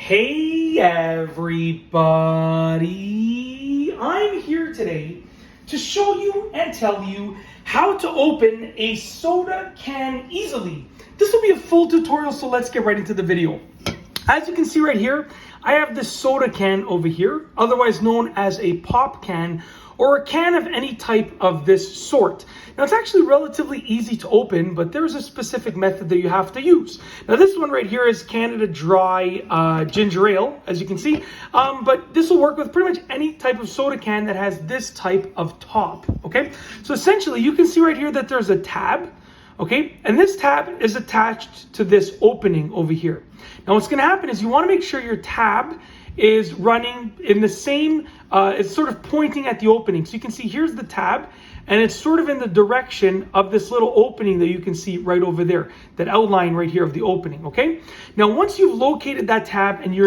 Hey everybody, I'm here today to show you and tell you how to open a soda can easily. This will be a full tutorial, so let's get right into the video. As you can see right here, I have this soda can over here, otherwise known as a pop can or a can of any type of this sort. Now, it's actually relatively easy to open, but there's a specific method that you have to use. Now, this one right here is Canada Dry ginger ale, as you can see, but this will work with pretty much any type of soda can that has this type of top, okay? So essentially, you can see right here that there's a tab, okay? And this tab is attached to this opening over here. Now, what's gonna happen is you wanna make sure your tab is running in the same, it's sort of pointing at the opening. So you can see here's the tab, and it's sort of in the direction of this little opening that you can see right over there, that outline right here of the opening, okay? Now, once you've located that tab and you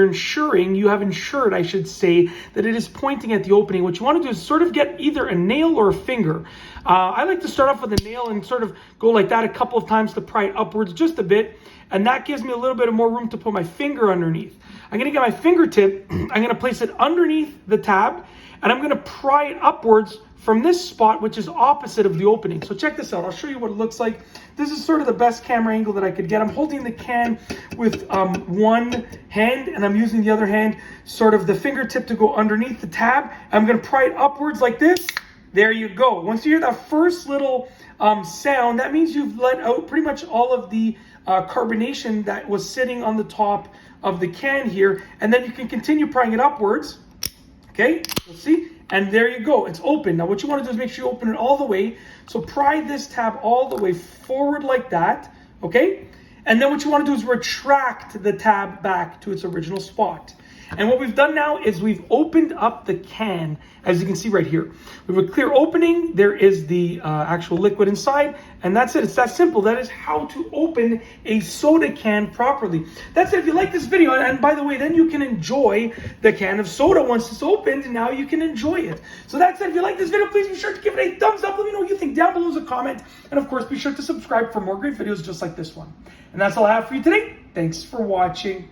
have ensured, I should say, that it is pointing at the opening, what you want to do is sort of get either a nail or a finger. I like to start off with a nail and sort of go like that a couple of times to pry it upwards just a bit, and that gives me a little bit of more room to put my finger underneath. I'm going to get my fingertip, I'm going to place it underneath the tab, and I'm going to pry it upwards from this spot, which is opposite of the opening. So check this out. I'll show you what it looks like. This is sort of the best camera angle that I could get. I'm holding the can with one hand, and I'm using the other hand, sort of the fingertip to go underneath the tab. I'm going to pry it upwards like this. There you go. Once you hear that first little sound, that means you've let out pretty much all of the carbonation that was sitting on the top of the can here, and then you can continue prying it upwards. Okay, let's see. And there you go, it's open. Now what you want to do is make sure you open it all the way. So pry this tab all the way forward like that, okay? And then what you want to do is retract the tab back to its original spot. And what we've done now is we've opened up the can, as you can see right here. We have a clear opening, there is the actual liquid inside, and that's it. It's that simple. That is how to open a soda can properly. That's it. If you like this video, and by the way, then you can enjoy the can of soda once it's opened, and now you can enjoy it. So that's it. If you like this video, please be sure to give it a thumbs up. Let me know what you think down below as a comment. And of course, be sure to subscribe for more great videos just like this one. And that's all I have for you today. Thanks for watching.